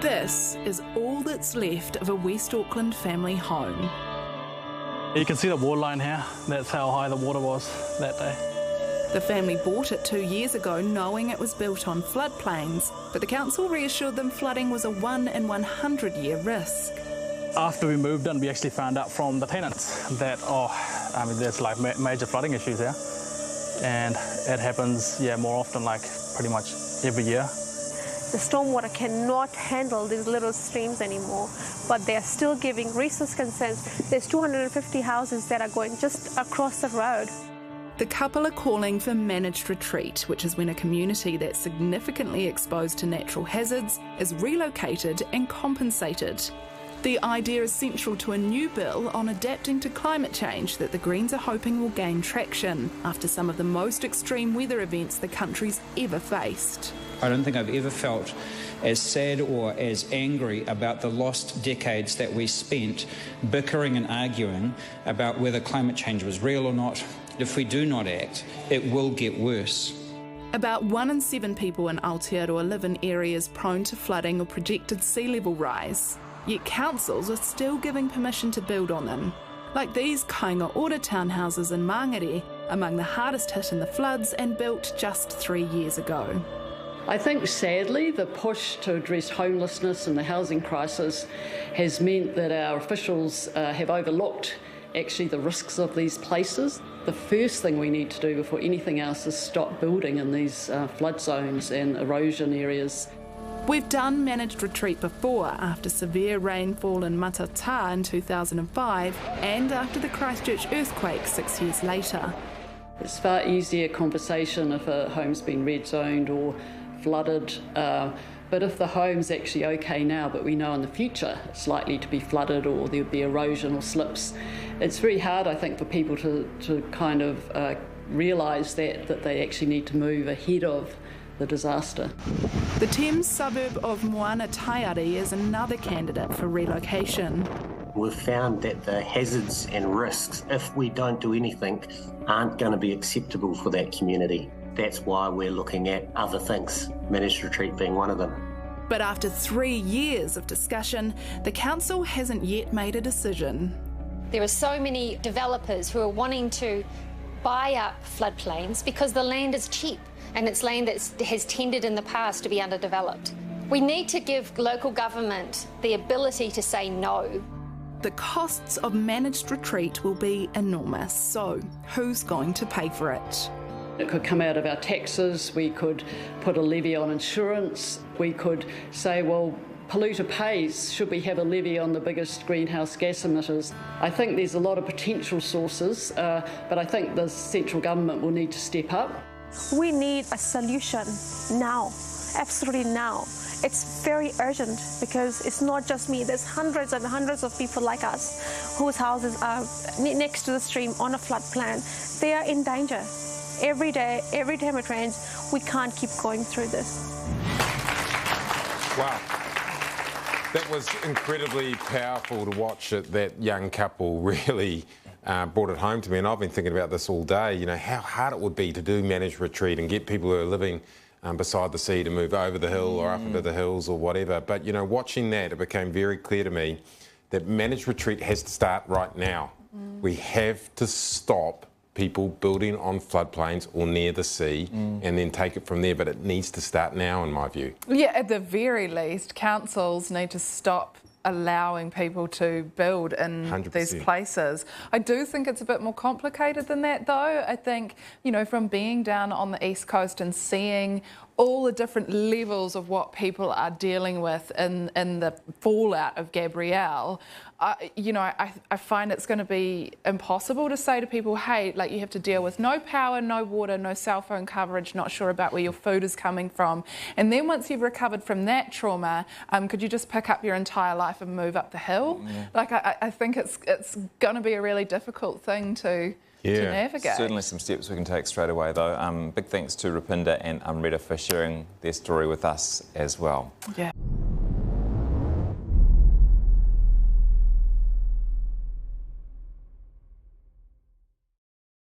This is all that's left of a West Auckland family home. You can see the waterline here. That's how high the water was that day. The family bought it 2 years ago knowing it was built on floodplains, but the council reassured them flooding was a 1 in 100 year risk. After we moved in, we actually found out from the tenants that, there's like major flooding issues here. And it happens, more often, like pretty much every year. The stormwater cannot handle these little streams anymore, but they're still giving resource consents. There's 250 houses that are going just across the road. The couple are calling for managed retreat, which is when a community that's significantly exposed to natural hazards is relocated and compensated. The idea is central to a new bill on adapting to climate change that the Greens are hoping will gain traction after some of the most extreme weather events the country's ever faced. I don't think I've ever felt as sad or as angry about the lost decades that we spent bickering and arguing about whether climate change was real or not. If we do not act, it will get worse. About 1 in 7 people in Aotearoa live in areas prone to flooding or projected sea level rise. Yet councils are still giving permission to build on them. Like these Kainga Ora townhouses in Mangere, among the hardest hit in the floods and built just 3 years ago. I think, sadly, the push to address homelessness and the housing crisis has meant that our officials have overlooked actually the risks of these places. The first thing we need to do before anything else is stop building in these flood zones and erosion areas. We've done managed retreat before, after severe rainfall in Matata in 2005 and after the Christchurch earthquake 6 years later. It's far easier conversation if a home's been red zoned or flooded, but if the home's actually okay now, but we know in the future it's likely to be flooded or there'll be erosion or slips, it's very hard, I think, for people to kind of realise that they actually need to move ahead of the disaster. The Thames suburb of Moana Taiari is another candidate for relocation. We've found that the hazards and risks, if we don't do anything, aren't going to be acceptable for that community. That's why we're looking at other things, managed retreat being one of them. But after 3 years of discussion, the council hasn't yet made a decision. There are so many developers who are wanting to buy up floodplains because the land is cheap and it's land that has tended in the past to be underdeveloped. We need to give local government the ability to say no. The costs of managed retreat will be enormous, so who's going to pay for it? It could come out of our taxes, we could put a levy on insurance, we could say, well, polluter pays, should we have a levy on the biggest greenhouse gas emitters? I think there's a lot of potential sources, but I think the central government will need to step up. We need a solution now, absolutely now. It's very urgent because it's not just me. There's hundreds and hundreds of people like us whose houses are next to the stream on a floodplain. They are in danger. Every day, every time it rains, we can't keep going through this. Wow. That was incredibly powerful to watch it. That young couple really brought it home to me, and I've been thinking about this all day, you know, how hard it would be to do managed retreat and get people who are living beside the sea to move over the hill or up into the hills or whatever. But, you know, watching that, it became very clear to me that managed retreat has to start right now. We have to stop people building on floodplains or near the sea and then take it from there, but it needs to start now, in my view. Yeah, at the very least, councils need to stop allowing people to build in 100%. These places. I do think it's a bit more complicated than that, though. I think, you know, from being down on the East Coast and seeing all the different levels of what people are dealing with in the fallout of Gabrielle, I find it's going to be impossible to say to people, hey, like, you have to deal with no power, no water, no cell phone coverage, not sure about where your food is coming from. And then once you've recovered from that trauma, could you just pick up your entire life and move up the hill? Yeah. Like, I think it's going to be a really difficult thing to navigate. Certainly some steps we can take straight away, though. Big thanks to Rupinder and Amrita for sharing their story with us as well. Yeah.